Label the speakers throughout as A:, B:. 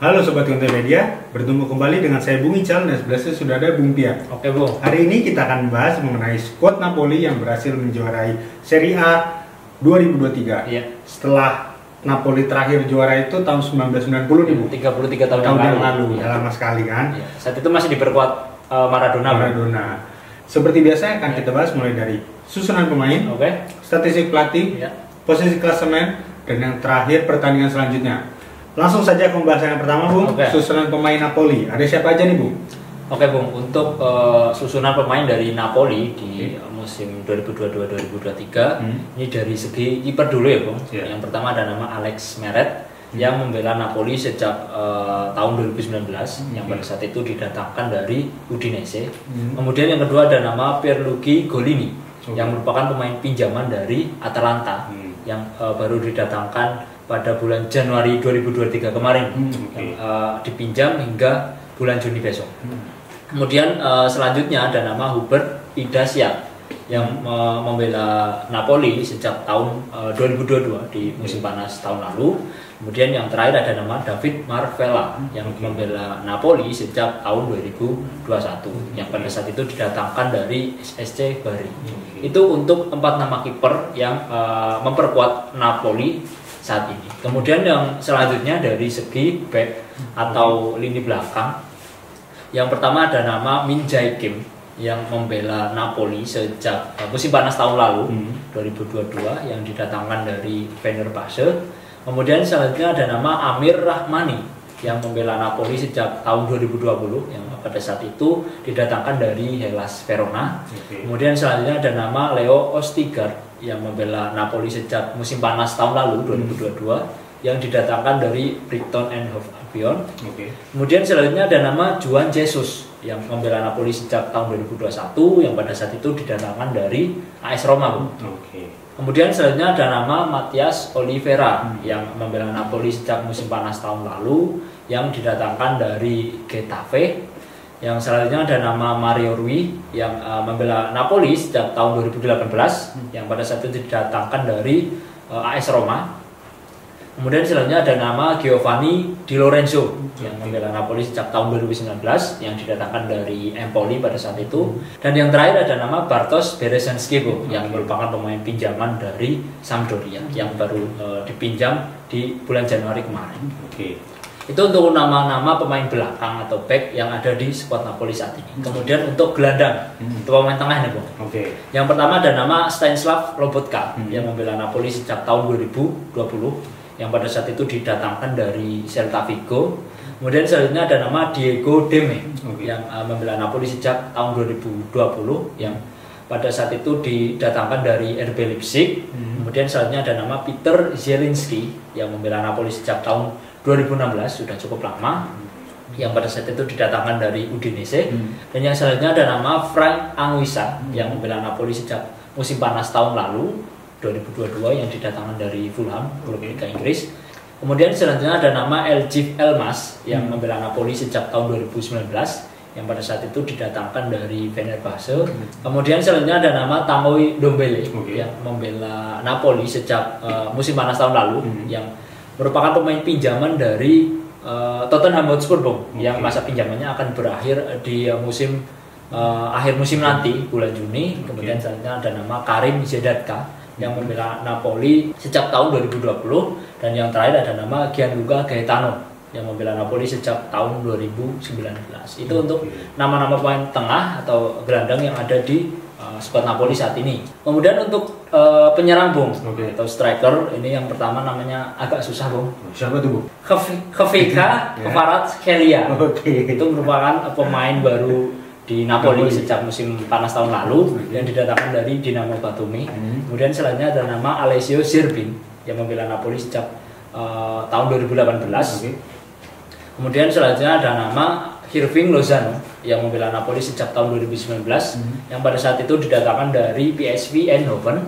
A: Halo Sobat Konten Media, bertemu kembali dengan saya Bung Ical dan sebelah saya sudah ada Bung Pia.
B: Oke Bung.
A: Hari ini kita akan membahas mengenai skuad Napoli yang berhasil menjuarai Serie A 2023.
B: Iya.
A: Setelah Napoli terakhir juara itu tahun 1990 nih Bung.
B: 33 tahun
A: yang lalu. Ya, lama sekali kan.
B: Iya. Saat itu masih diperkuat Maradona.
A: Seperti biasa akan kita bahas mulai dari susunan pemain, statistik pelatih, posisi klasemen, dan yang terakhir pertandingan selanjutnya. Langsung saja ke pembahasan yang pertama Bung, susunan pemain Napoli. Ada siapa aja nih Bung?
B: Oke Bung, untuk susunan pemain dari Napoli di musim 2022-2023 ini dari segi kiper dulu ya Bung. Yang pertama ada nama Alex Meret yang membela Napoli sejak tahun 2019 yang pada saat itu didatangkan dari Udinese. Kemudian yang kedua ada nama Pierluigi Golini yang merupakan pemain pinjaman dari Atalanta yang baru didatangkan pada bulan Januari 2023 kemarin, yang dipinjam hingga bulan Juni besok. Kemudian selanjutnya ada nama Hubert Idasiak yang membela Napoli sejak tahun 2022 di musim panas tahun lalu. Kemudian yang terakhir ada nama David Marvella yang membela Napoli sejak tahun 2021 yang pada saat itu didatangkan dari SSC Bari. Itu untuk 4 nama kiper yang memperkuat Napoli saat ini. Kemudian yang selanjutnya dari segi back atau lini belakang, yang pertama ada nama Min Jae Kim yang membela Napoli sejak musim panas tahun lalu 2022 yang didatangkan dari Fenerbahce. Kemudian selanjutnya ada nama Amir Rahmani yang membela Napoli sejak tahun 2020 yang pada saat itu didatangkan dari Hellas Verona. Kemudian selanjutnya ada nama Leo Ostigard yang membela Napoli sejak musim panas tahun lalu 2022 yang didatangkan dari Brighton and Hove Albion. Kemudian selanjutnya ada nama Juan Jesus yang membela Napoli sejak tahun 2021 yang pada saat itu didatangkan dari AS Roma. Kemudian selanjutnya ada nama Matias Oliveira yang membela Napoli sejak musim panas tahun lalu yang didatangkan dari Getafe. Yang selanjutnya ada nama Mario Rui yang membela Napoli sejak tahun 2018 yang pada saat itu didatangkan dari AS Roma. Kemudian selanjutnya ada nama Giovanni Di Lorenzo yang membela Napoli sejak tahun 2019 yang didatangkan dari Empoli pada saat itu. Dan yang terakhir ada nama Bartosz Berezinski yang merupakan pemain pinjaman dari Sampdoria yang baru dipinjam di bulan Januari kemarin. Itu untuk nama-nama pemain belakang atau back yang ada di skuad Napoli saat ini. Kemudian untuk gelandang, untuk pemain tengah nih Bung. Yang pertama ada nama Stanislav Lobotka yang membela Napoli sejak tahun 2020 yang pada saat itu didatangkan dari Celta Vigo. Kemudian selanjutnya ada nama Diego Demme yang membela Napoli sejak tahun 2020 yang pada saat itu didatangkan dari RB Leipzig. Kemudian selanjutnya ada nama Peter Zielinski yang membela Napoli sejak tahun 2016, sudah cukup lama, yang pada saat itu didatangkan dari Udinese. Dan yang selanjutnya ada nama Frank Anguissa yang membela Napoli sejak musim panas tahun lalu 2022 yang didatangkan dari Fulham, klub Liga Inggris. Kemudian selanjutnya ada nama Eljif Elmas yang membela Napoli sejak tahun 2019 yang pada saat itu didatangkan dari Fenerbahce. Kemudian selanjutnya ada nama Tanguy Ndombele yang membela Napoli sejak musim panas tahun lalu yang merupakan pemain pinjaman dari Tottenham Hotspur yang masa pinjamannya akan berakhir di musim akhir musim nanti bulan Juni. Kemudian selanjutnya ada nama Karim Zedatka yang membela Napoli sejak tahun 2020 dan yang terakhir ada nama Gianluca Gaetano yang membela Napoli sejak tahun 2019. Itu untuk nama-nama pemain tengah atau gelandang yang ada di skuad Napoli saat ini. Kemudian untuk penyerang Bung atau striker, ini yang pertama namanya agak susah Bung.
A: Siapa tuh Bung?
B: Kevika Kvaratskhelia. Itu merupakan pemain baru di Napoli sejak musim panas tahun lalu yang didatangkan dari Dinamo Batumi. Kemudian selanjutnya ada nama Alessio Zirbin yang membela Napoli sejak tahun 2018. Kemudian selanjutnya ada nama Hirving Lozano yang membela Napoli sejak tahun 2019 yang pada saat itu didatangkan dari PSV Eindhoven.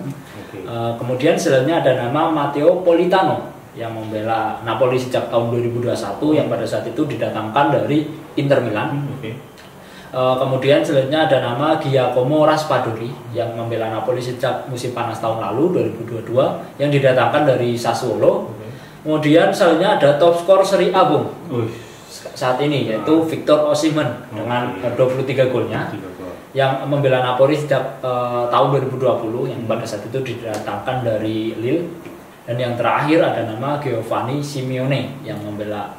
B: Kemudian selanjutnya ada nama Matteo Politano yang membela Napoli sejak tahun 2021 yang pada saat itu didatangkan dari Inter Milan. Kemudian selanjutnya ada nama Giacomo Raspadori yang membela Napoli sejak musim panas tahun lalu 2022 yang didatangkan dari Sassuolo. Kemudian selanjutnya ada top skor Serie A, Bung. Saat ini yaitu Victor Osimhen dengan 23 golnya yang membela Napoli sejak tahun 2020 yang pada saat itu didatangkan dari Lille. Dan yang terakhir ada nama Giovanni Simeone yang membela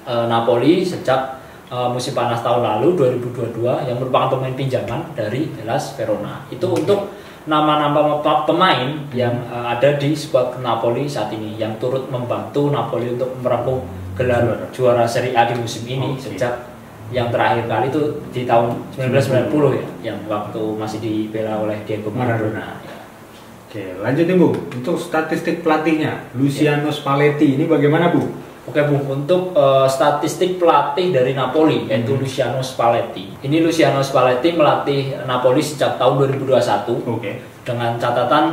B: Napoli sejak musim panas tahun lalu 2022 yang merupakan pemain pinjaman dari Hellas Verona. Itu untuk nama-nama pemain yang ada di skuad Napoli saat ini yang turut membantu Napoli untuk meraih gelar juara Serie A di musim ini sejak yang terakhir kali itu di tahun 1990 ya, yang waktu masih dibela oleh Diego Maradona. Ya.
A: Oke, lanjut nih Bu. Untuk statistik pelatihnya Luciano Spalletti ini bagaimana Bu?
B: Oke Bung, untuk statistik pelatih dari Napoli yaitu Luciano Spalletti. Ini Luciano Spalletti melatih Napoli sejak tahun 2021. Dengan catatan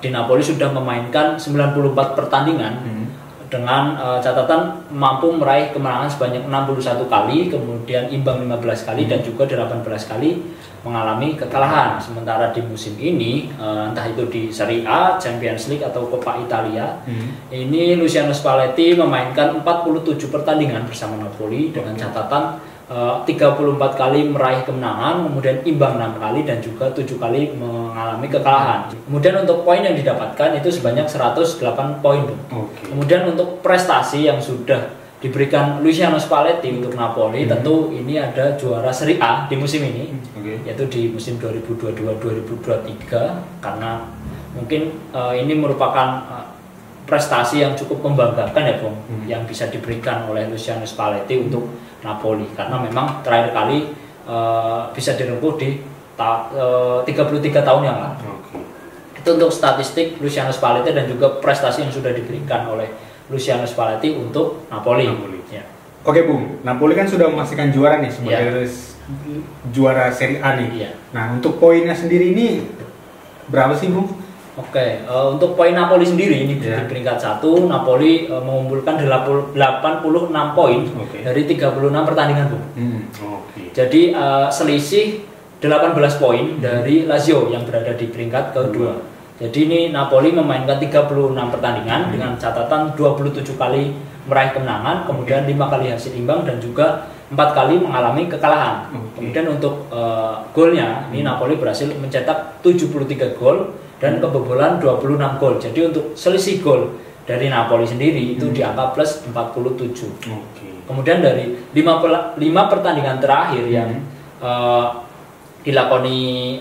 B: di Napoli sudah memainkan 94 pertandingan dengan catatan mampu meraih kemenangan sebanyak 61 kali, kemudian imbang 15 kali dan juga 18 kali mengalami kekalahan. Sementara di musim ini entah itu di Serie A, Champions League atau Coppa Italia, ini Luciano Spalletti memainkan 47 pertandingan bersama Napoli dengan catatan 34 kali meraih kemenangan, kemudian imbang 6 kali dan juga 7 kali mengalami kekalahan. Kemudian untuk poin yang didapatkan itu sebanyak 108 poin. Kemudian untuk prestasi yang sudah diberikan Luciano Spalletti untuk Napoli, tentu ini ada juara Serie A di musim ini, yaitu di musim 2022-2023, karena mungkin ini merupakan prestasi yang cukup membanggakan ya Bung, yang bisa diberikan oleh Luciano Spalletti untuk Napoli, karena memang terakhir kali bisa direngkuh di 33 tahun yang lalu. Itu untuk statistik Luciano Spalletti dan juga prestasi yang sudah diberikan oleh Luciano Spalletti untuk Napoli. Ya.
A: Oke Bung, Napoli kan sudah memastikan juara nih sebagai juara Serie A nih. Nah untuk poinnya sendiri ini berapa sih Bung?
B: Oke, untuk poin Napoli sendiri ini di peringkat 1, Napoli mengumpulkan 86 poin dari 36 pertandingan, Bu. Jadi selisih 18 poin dari Lazio yang berada di peringkat kedua. Jadi ini Napoli memainkan 36 pertandingan dengan catatan 27 kali meraih kemenangan, kemudian 5 kali hasil imbang dan juga 4 kali mengalami kekalahan. Kemudian untuk golnya, ini Napoli berhasil mencetak 73 gol dan kebobolan 26 gol. Jadi untuk selisih gol dari Napoli sendiri itu di angka plus 47. Kemudian dari 5 pertandingan terakhir yang dilakoni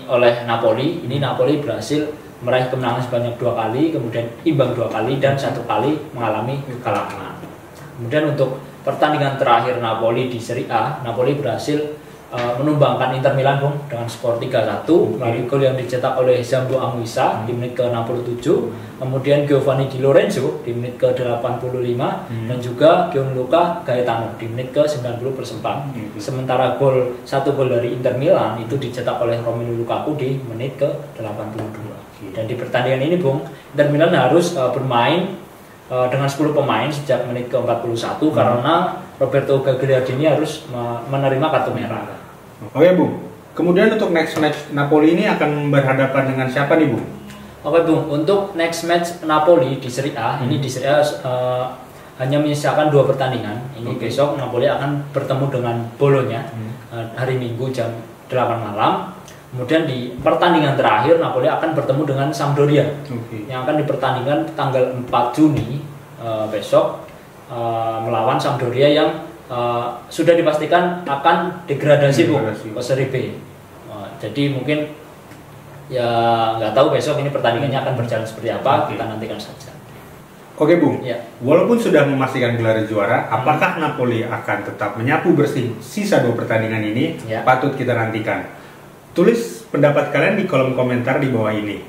B: oleh Napoli, ini Napoli berhasil meraih kemenangan sebanyak 2 kali, kemudian imbang 2 kali dan 1 kali mengalami kekalahan. Kemudian untuk pertandingan terakhir Napoli di Serie A, Napoli berhasil menumbangkan Inter Milan Bung dengan skor 3-1 melalui gol yang dicetak oleh Zambo Anguissa di menit ke-67, kemudian Giovanni Di Lorenzo di menit ke-85 dan juga Gianluca Gaetano di menit ke-90 +4. Sementara satu gol dari Inter Milan itu dicetak oleh Romelu Lukaku di menit ke-82. Dan di pertandingan ini Bung, Inter Milan harus bermain dengan 10 pemain sejak menit ke-41 karena Roberto Gagliardini harus menerima kartu merah.
A: Oke Bung, kemudian untuk next match Napoli ini akan berhadapan dengan siapa nih Bung?
B: Oke Bung, untuk next match Napoli di Serie A, ini di Serie A hanya menyisakan 2 pertandingan. Ini besok Napoli akan bertemu dengan Bologna hari Minggu jam 8 malam. Kemudian di pertandingan terakhir Napoli akan bertemu dengan Sampdoria yang akan dipertandingkan tanggal 4 Juni besok melawan Sampdoria yang sudah dipastikan akan degradasi ke Serie B. Jadi mungkin ya nggak tahu besok ini pertandingannya akan berjalan seperti apa, kita nantikan saja.
A: Oke Bung, walaupun sudah memastikan gelar juara, apakah Napoli akan tetap menyapu bersih sisa 2 pertandingan ini? Patut kita nantikan. Tulis pendapat kalian di kolom komentar di bawah ini.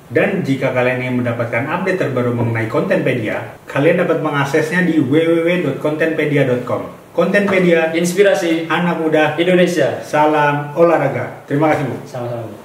A: Dan jika kalian ingin mendapatkan update terbaru mengenai Kontenpedia, kalian dapat mengaksesnya di www.kontenpedia.com. Kontenpedia,
B: inspirasi
A: anak muda
B: Indonesia.
A: Salam olahraga. Terima kasih Bu.
B: Sama-sama Bu.